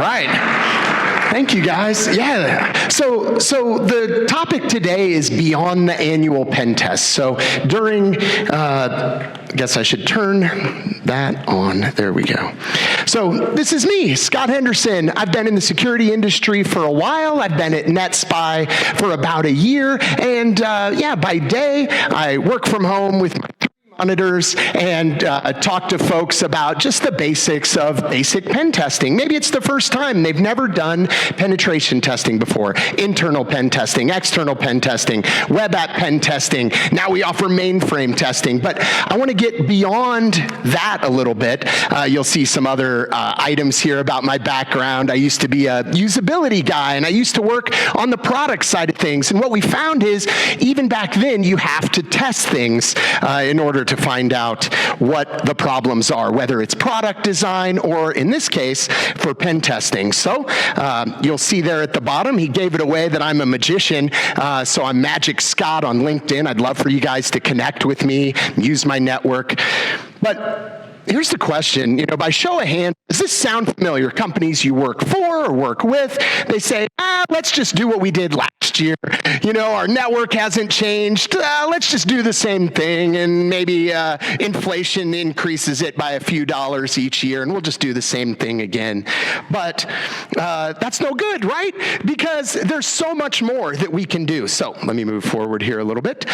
right. Thank you, guys. Yeah. So the topic today is beyond the annual pen test. So during, I guess I should turn that on. There we go. So this is me, Scott Henderson. I've been in the security industry for a while. I've been at NetSPI for about a year. And by day, I work from home with my monitors and talk to folks about just the basics of basic pen testing. Maybe it's the first time they've never done penetration testing before. Internal pen testing, external pen testing, web app pen testing. Now we offer mainframe testing. But I want to get beyond that a little bit. You'll see some other items here about my background. I used to be a usability guy, and I used to work on the product side of things. And what we found is, even back then, you have to test things in order to find out what the problems are, whether it's product design or, in this case, for pen testing. So you'll see there at the bottom, he gave it away that I'm a magician, so I'm Magic Scott on LinkedIn. I'd love for you guys to connect with me, use my network. But here's the question, by show of hands, does this sound familiar? Companies you work for or work with, they say, let's just do what we did last year. Our network hasn't changed. Let's just do the same thing, and maybe inflation increases it by a few dollars each year, and we'll just do the same thing again. But that's no good, right? Because there's so much more that we can do. So let me move forward here a little bit.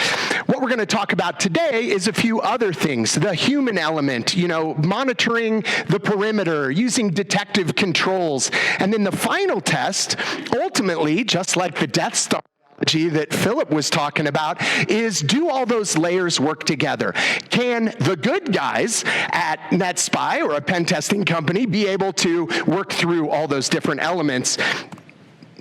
What we're going to talk about today is a few other things. The human element, monitoring the perimeter, using detective controls. And then the final test, ultimately, just like the Death Star that Philip was talking about, is do all those layers work together? Can the good guys at NetSPI or a pen testing company be able to work through all those different elements?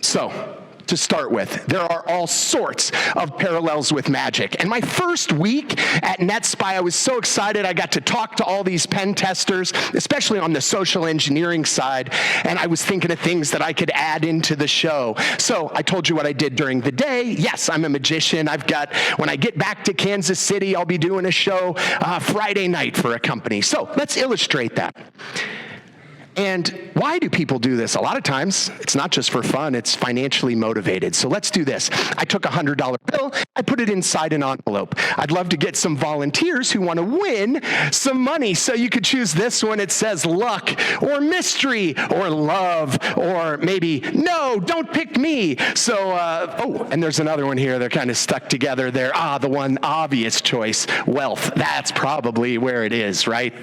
So, to start with, there are all sorts of parallels with magic. And my first week at NetSPI, I was so excited. I got to talk to all these pen testers, especially on the social engineering side, and I was thinking of things that I could add into the show. So I told you what I did during the day. Yes, I'm a magician. When I get back to Kansas City, I'll be doing a show Friday night for a company. So let's illustrate that. And why do people do this? A lot of times, it's not just for fun, it's financially motivated. So let's do this. I took a $100 bill, I put it inside an envelope. I'd love to get some volunteers who want to win some money. So you could choose this one. It says luck, or mystery, or love, or maybe, no, don't pick me. So, and there's another one here. They're kind of stuck together there. The one obvious choice, wealth. That's probably where it is, right?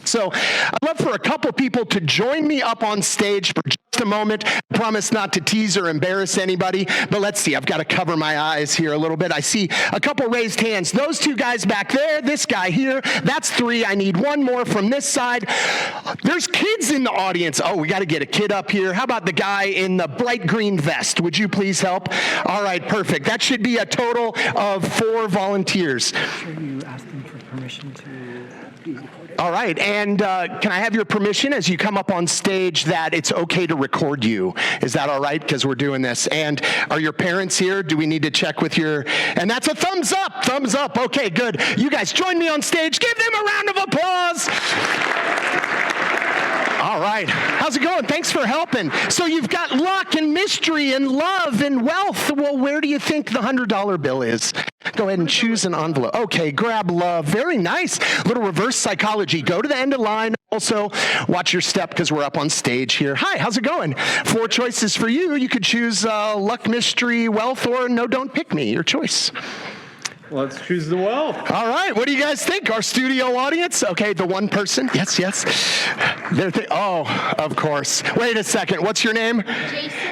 So I'd love for a couple people to join me up on stage for just a moment. I promise not to tease or embarrass anybody, but let's see. I've got to cover my eyes here a little bit. I see a couple raised hands. Those two guys back there, this guy here, that's three. I need one more from this side. There's kids in the audience. We got to get a kid up here. How about the guy in the bright green vest? Would you please help? All right, perfect. That should be a total of 4 volunteers. I'm sure you asked them for permission to be recorded. All right, and can I have your permission as you come up on stage that it's okay to record you? Is that all right? Because we're doing this. And are your parents here? Do we need to check with your... And that's a thumbs up. Thumbs up. Okay, good. You guys join me on stage. Give them a round of applause. All right. How's it going? Thanks for helping. So you've got luck and mystery and love and wealth. Well, where do you think the $100 bill is? Go ahead and choose an envelope. Okay, grab love. Very nice. Little reverse psychology. Go to the end of line. Also, watch your step because we're up on stage here. Hi, how's it going? 4 choices for you. You could choose luck, mystery, wealth, or no, don't pick me. Your choice. Let's choose the wealth. All right. What do you guys think? Our studio audience? Okay, the one person. Yes. Of course. Wait a second. What's your name?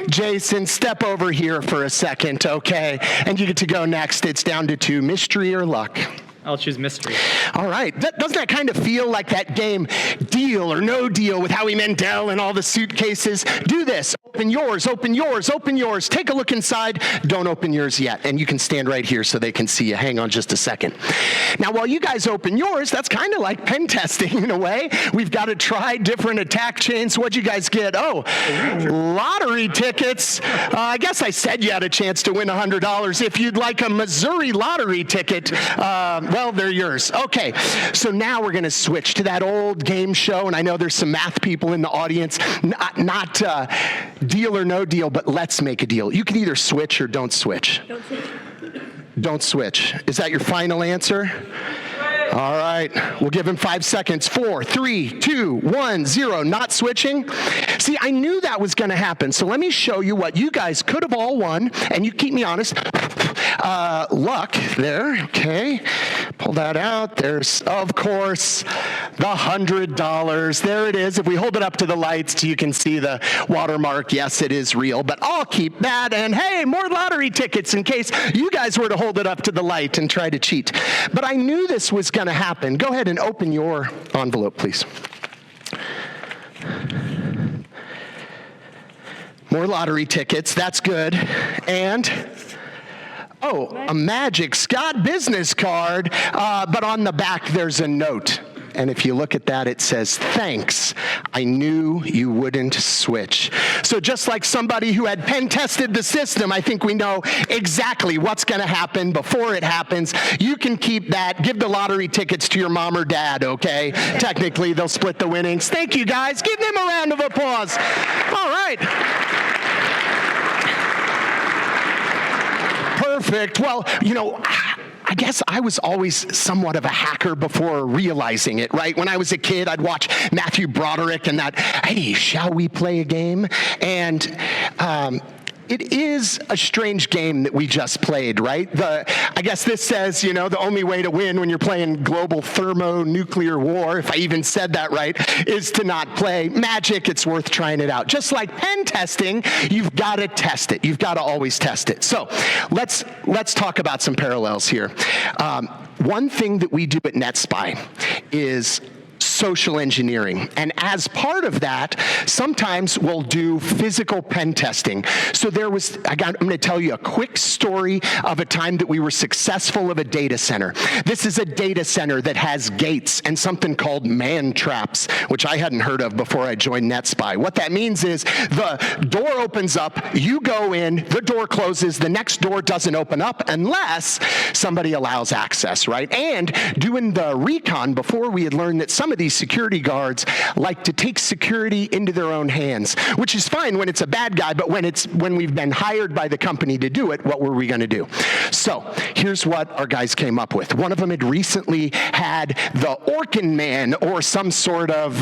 Jason. Step over here for a second. Okay. And you get to go next. It's down to 2, mystery or luck. I'll choose mystery. All right. Doesn't that kind of feel like that game Deal or No Deal with Howie Mandel and all the suitcases? Do this. open yours, open yours, open yours. Take a look inside. Don't open yours yet. And you can stand right here so they can see you. Hang on just a second. Now, while you guys open yours, that's kind of like pen testing in a way. We've got to try different attack chains. What'd you guys get? Oh, lottery tickets. I guess I said you had a chance to win $100. If you'd like a Missouri lottery ticket, well, they're yours. Okay, so now we're going to switch to that old game show, and I know there's some math people in the audience, not deal or no deal, but let's make a deal. You can either switch or don't switch. Don't switch. Don't switch. Is that your final answer? All right, we'll give him 5 seconds. 4, 3, 2, 1, 0. Not switching. See, I knew that was going to happen. So let me show you what you guys could have all won, and you keep me honest. Luck there. Okay, pull that out. There's, of course, the $100. There it is. If we hold it up to the lights, you can see the watermark. Yes, it is real, but I'll keep that. And hey, more lottery tickets in case you guys were to hold it up to the light and try to cheat. But I knew this was going to happen. Go ahead and open your envelope, please. More lottery tickets. That's good. And oh, a Magic Scott business card, but on the back there's a note. And if you look at that, it says, thanks, I knew you wouldn't switch. So just like somebody who had pen tested the system, I think we know exactly what's going to happen before it happens. You can keep that. Give the lottery tickets to your mom or dad, okay? Technically, they'll split the winnings. Thank you, guys. Give them a round of applause. All right. Perfect. Well, you know, I guess I was always somewhat of a hacker before realizing it, right? When I was a kid, I'd watch Matthew Broderick and that, hey, shall we play a game? And it is a strange game that we just played, right? I guess this says, you know, the only way to win when you're playing global thermonuclear war, if I even said that right, is to not play Magic. It's worth trying it out. Just like pen testing, you've got to test it. You've got to always test it. So let's talk about some parallels here. One thing that we do at NetSPI is social engineering. And as part of that, sometimes we'll do physical pen testing. So I'm going to tell you a quick story of a time that we were successful of a data center. This is a data center that has gates and something called man traps, which I hadn't heard of before I joined NetSPI. What that means is the door opens up, you go in, the door closes, the next door doesn't open up unless somebody allows access, right? And doing the recon before, we had learned that some of these security guards like to take security into their own hands, which is fine when it's a bad guy, but when we've been hired by the company to do it, what were we going to do? So here's what our guys came up with. One of them had recently had the Orkin Man or some sort of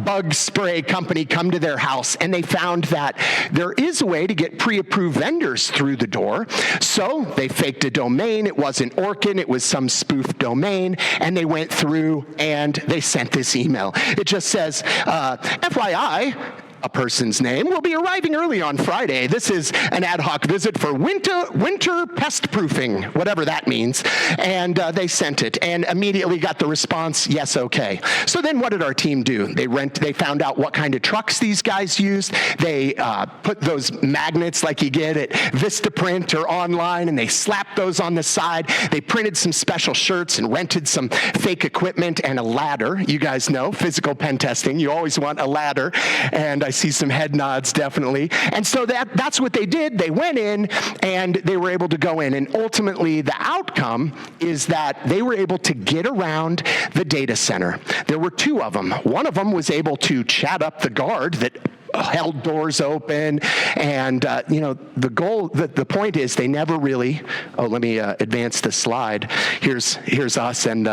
bug spray company come to their house, and they found that there is a way to get pre-approved vendors through the door. So they faked a domain. It wasn't Orkin, it was some spoofed domain, and they went through and they sent this email. It just says, FYI, a person's name will be arriving early on Friday. This is an ad hoc visit for winter pest proofing, whatever that means. And they sent it and immediately got the response, yes, okay. So then what did our team do? They found out what kind of trucks these guys used. They put those magnets like you get at Vistaprint or online, and they slapped those on the side. They printed some special shirts and rented some fake equipment and a ladder. You guys know physical pen testing. You always want a ladder. And I see some head nods, definitely. And so that's what they did. They went in and they were able to go in. And ultimately, the outcome is that they were able to get around the data center. There were two of them. One of them was able to chat up the guard that held doors open, and the point is they never really. Oh, let me advance the slide. Here's us and.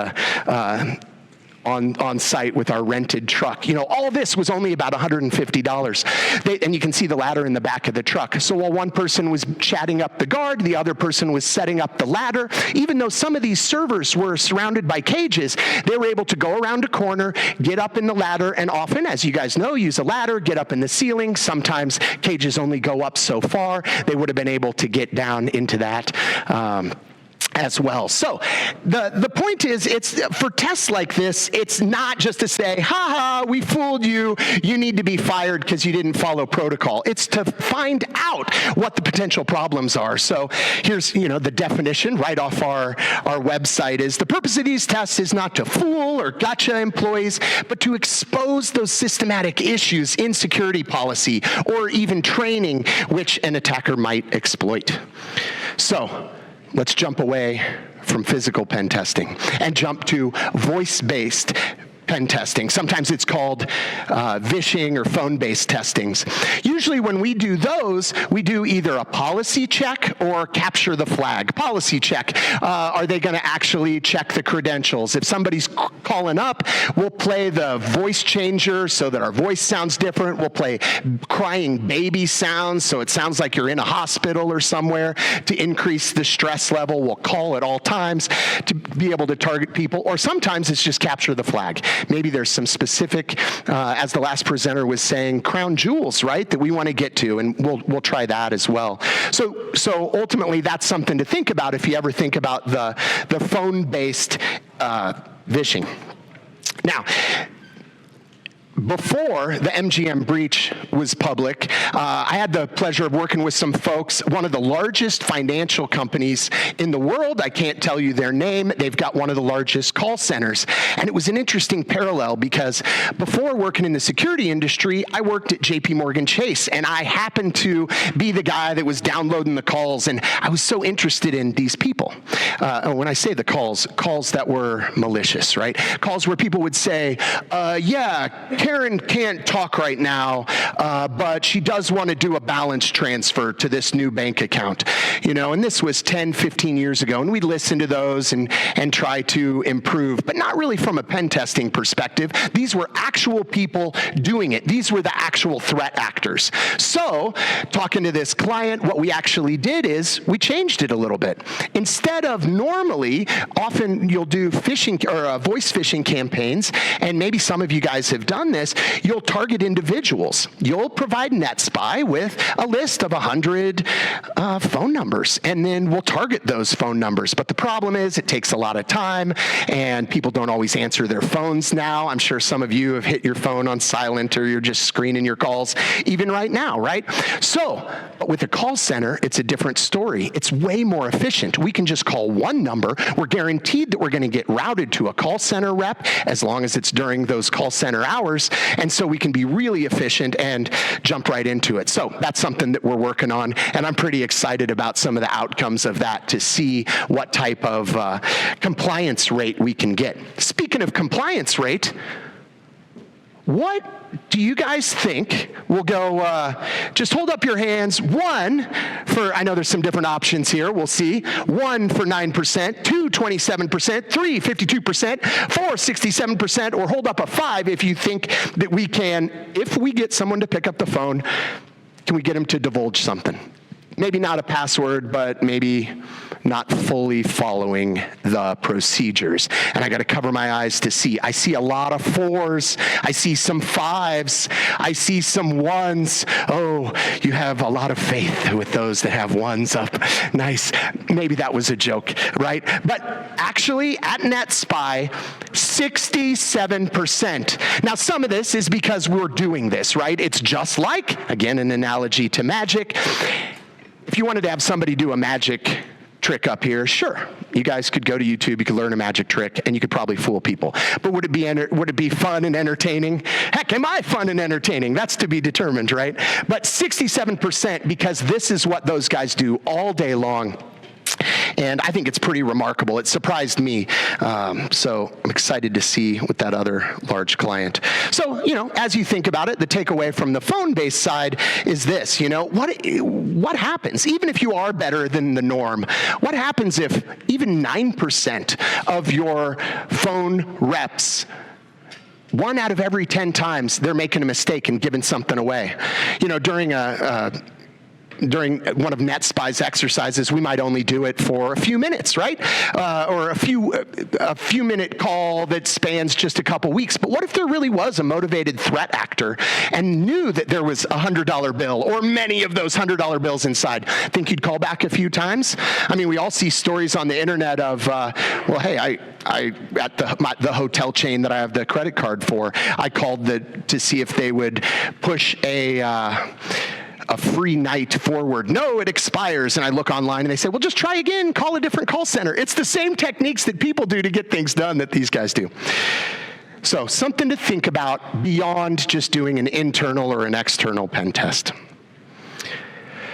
On site with our rented truck. You know, all of this was only about $150. And you can see the ladder in the back of the truck. So while one person was chatting up the guard, the other person was setting up the ladder. Even though some of these servers were surrounded by cages, they were able to go around a corner, get up in the ladder, and often, as you guys know, use a ladder, get up in the ceiling. Sometimes cages only go up so far. They would have been able to get down into that. as well. So the point is, it's for tests like this, it's not just to say, ha, we fooled you, you need to be fired because you didn't follow protocol. It's to find out what the potential problems are. So here's, the definition right off our website is, the purpose of these tests is not to fool or gotcha employees, but to expose those systematic issues in security policy or even training which an attacker might exploit. So let's jump away from physical pen testing and jump to voice-based pen testing. Sometimes it's called vishing or phone-based testings. Usually when we do those, we do either a policy check or capture the flag. Policy check, are they going to actually check the credentials? If somebody's calling up, we'll play the voice changer so that our voice sounds different. We'll play crying baby sounds so it sounds like you're in a hospital or somewhere to increase the stress level. We'll call at all times to be able to target people, or sometimes it's just capture the flag. Maybe there's some specific, as the last presenter was saying, crown jewels, right, that we want to get to, and we'll try that as well. So ultimately, that's something to think about if you ever think about the phone-based vishing. Now, before the MGM breach was public, I had the pleasure of working with some folks, one of the largest financial companies in the world. I can't tell you their name. They've got one of the largest call centers. And it was an interesting parallel because before working in the security industry, I worked at JP Morgan Chase, and I happened to be the guy that was downloading the calls, and I was so interested in these people. When I say the calls that were malicious, right? Calls where people would say, yeah, Karen can't talk right now, but she does want to do a balance transfer to this new bank account. And this was 10, 15 years ago, and we'd listen to those and try to improve, but not really from a pen testing perspective. These were actual people doing it. These were the actual threat actors. So, talking to this client, what we actually did is we changed it a little bit. Instead of normally, often you'll do phishing or voice phishing campaigns, and maybe some of you guys have done this, you'll target individuals. You'll provide NetSPI with a list of 100 phone numbers, and then we'll target those phone numbers. But the problem is it takes a lot of time, and people don't always answer their phones now. I'm sure some of you have hit your phone on silent, or you're just screening your calls even right now, right? So, but with a call center, it's a different story. It's way more efficient. We can just call one number. We're guaranteed that we're going to get routed to a call center rep as long as it's during those call center hours, and so we can be really efficient and jump right into it. So that's something that we're working on, and I'm pretty excited about some of the outcomes of that to see what type of compliance rate we can get. Speaking of compliance rate, what do you guys think will go, just hold up your hands, 1 for, I know there's some different options here, we'll see, 1 for 9%, 2, 27%, 3, 52%, 4, 67%, or hold up a 5 if you think that we can, if we get someone to pick up the phone, can we get them to divulge something? Maybe not a password, but maybe not fully following the procedures. And I got to cover my eyes to see. I see a lot of 4s. I see some 5s. I see some 1s. Oh, you have a lot of faith with those that have 1s up. Nice. Maybe that was a joke, right? But actually, at NetSPI, 67%. Now, some of this is because we're doing this, right? It's just like, again, an analogy to magic. If you wanted to have somebody do a magic trick up here, sure. You guys could go to YouTube, you could learn a magic trick, and you could probably fool people. But would it be fun and entertaining? Heck, am I fun and entertaining? That's to be determined, right? But 67%, because this is what those guys do all day long. And I think it's pretty remarkable. It surprised me. So I'm excited to see with that other large client. So, as you think about it, the takeaway from the phone-based side is this, what happens, even if you are better than the norm, what happens if even 9% of your phone reps, 1 out of every 10 times, they're making a mistake and giving something away? During during one of NetSPI's exercises, we might only do it for a few minutes, right? Or a few minute call that spans just a couple weeks. But what if there really was a motivated threat actor and knew that there was a $100 bill or many of those $100 bills inside? Think you'd call back a few times? I mean, we all see stories on the internet of, well, hey, I at the hotel chain that I have the credit card for, I called to see if they would push a free night forward. No, it expires. And I look online and they say, well, just try again, call a different call center. It's the same techniques that people do to get things done that these guys do. So something to think about beyond just doing an internal or an external pen test.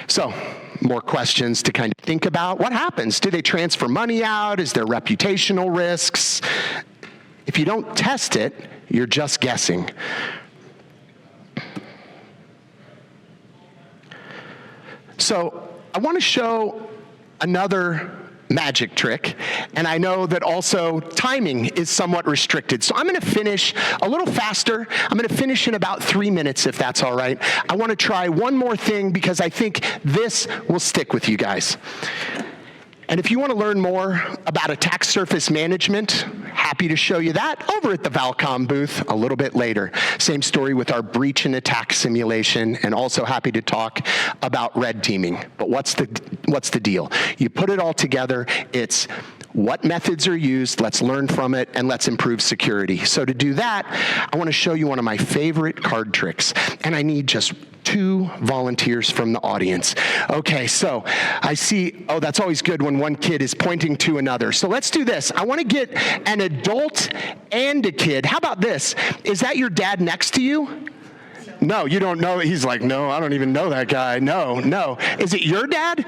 So more questions to kind of think about. What happens? Do they transfer money out? Is there reputational risks? If you don't test it, you're just guessing. So I want to show another magic trick, and I know that also timing is somewhat restricted. So I'm going to finish a little faster. I'm going to finish in about 3 minutes, if that's all right. I want to try one more thing because I think this will stick with you guys. And if you want to learn more about attack surface management, happy to show you that over at the Valcom booth a little bit later. Same story with our breach and attack simulation, and also happy to talk about red teaming. But what's the deal? You put it all together, it's what methods are used, let's learn from it, and let's improve security. So to do that, I want to show you one of my favorite card tricks, and I need just 2 volunteers from the audience. Okay, so I see, oh, that's always good when one kid is pointing to another. So let's do this. I want to get an adult and a kid. How about this? Is that your dad next to you? No, you don't know. He's like, no, I don't even know that guy. No. Is it your dad?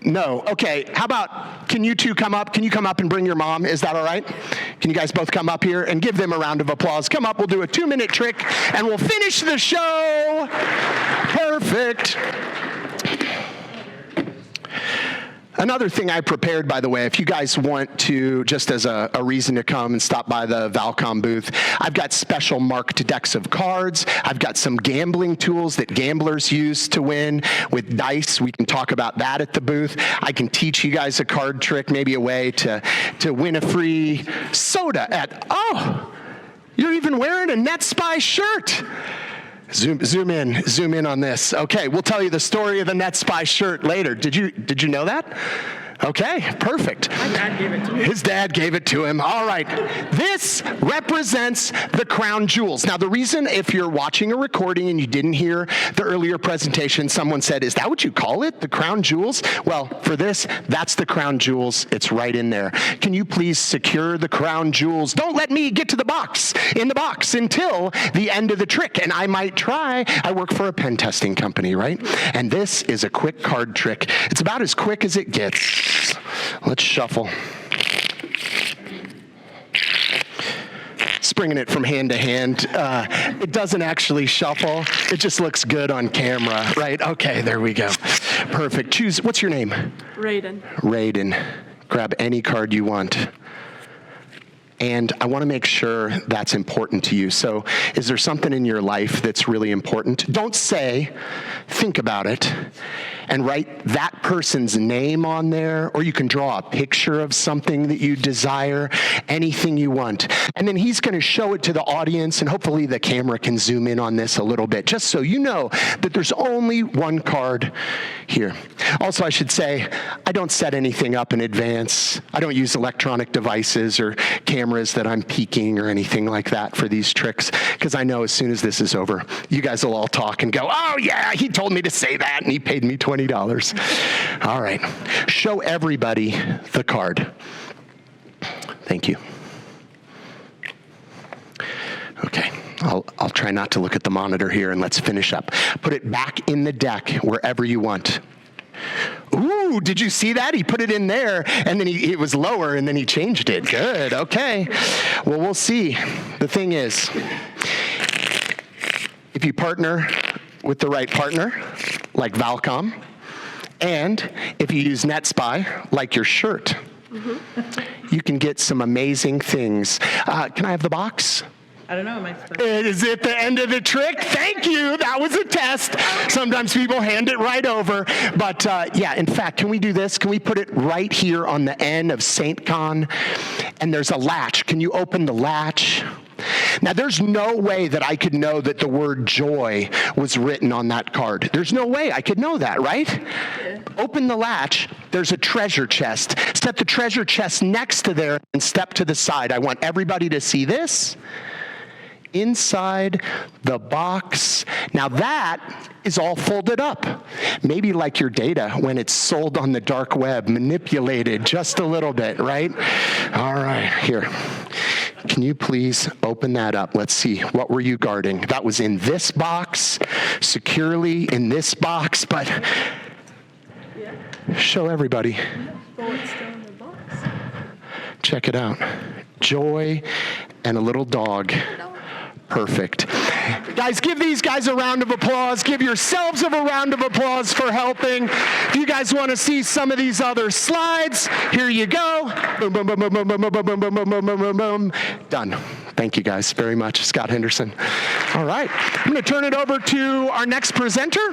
No. Okay, how about, can you two come up? Can you come up and bring your mom? Is that all right? Can you guys both come up here and give them a round of applause? Come up, we'll do a 2-minute trick, and we'll finish the show. Perfect. Another thing I prepared, by the way, if you guys want to, just as a reason to come and stop by the Valcom booth, I've got special marked decks of cards. I've got some gambling tools that gamblers use to win with dice. We can talk about that at the booth. I can teach you guys a card trick, maybe a way to win a free soda at, oh, you're even wearing a NetSPI shirt. Zoom in on this. Okay, we'll tell you the story of the NetSPI shirt later. Did you know that? Okay, perfect. My dad gave it to me. His dad gave it to him. All right. This represents the crown jewels. Now, the reason, if you're watching a recording and you didn't hear the earlier presentation, someone said, is that what you call it, the crown jewels? Well, for this, that's the crown jewels. It's right in there. Can you please secure the crown jewels? Don't let me get to the box until the end of the trick. And I might try. I work for a pen testing company, right? And this is a quick card trick. It's about as quick as it gets. Let's shuffle. Springing it from hand to hand. It doesn't actually shuffle. It just looks good on camera, right? Okay, there we go. Perfect. Choose, what's your name? Raiden. Grab any card you want. And I want to make sure that's important to you. So is there something in your life that's really important? Don't say, think about it, and write that person's name on there, or you can draw a picture of something that you desire, anything you want. And then he's going to show it to the audience, and hopefully the camera can zoom in on this a little bit, just so you know that there's only one card here. Also, I should say, I don't set anything up in advance. I don't use electronic devices or cameras that I'm peeking or anything like that for these tricks, because I know as soon as this is over, you guys will all talk and go, oh yeah, he told me to say that, and he paid me $20. All right. Show everybody the card. Thank you. Okay. I'll try not to look at the monitor here, and let's finish up. Put it back in the deck wherever you want. Ooh, did you see that? He put it in there, and then it was lower, and then he changed it. Good, okay. Well, we'll see. The thing is, if you partner with the right partner, like Valcom, and if you use NetSPI, like your shirt, you can get some amazing things. Can I have the box? I don't know, am I supposed Is it the end of the trick? Thank you. That was a test. Sometimes people hand it right over. But yeah, in fact, can we do this? Can we put it right here on the N of SAINTCON? And there's a latch. Can you open the latch? Now, there's no way that I could know that the word joy was written on that card. There's no way I could know that, right? Yeah. Open the latch. There's a treasure chest. Set the treasure chest next to there and step to the side. I want everybody to see this. Inside the box. Now that is all folded up. Maybe like your data when it's sold on the dark web, manipulated just a little bit, right? All right, here. Can you please open that up? Let's see, what were you guarding? That was in this box, securely in this box, but show everybody. Oh, it's still in the box. Check it out. Joy and a little dog. Perfect. Guys, give these guys a round of applause. Give yourselves a round of applause for helping. If you guys want to see some of these other slides, here you go. Boom, boom, boom, boom, boom, boom, boom, boom, boom, boom, boom, boom, boom. Done. Thank you guys very much, Scott Henderson. All right. I'm going to turn it over to our next presenter.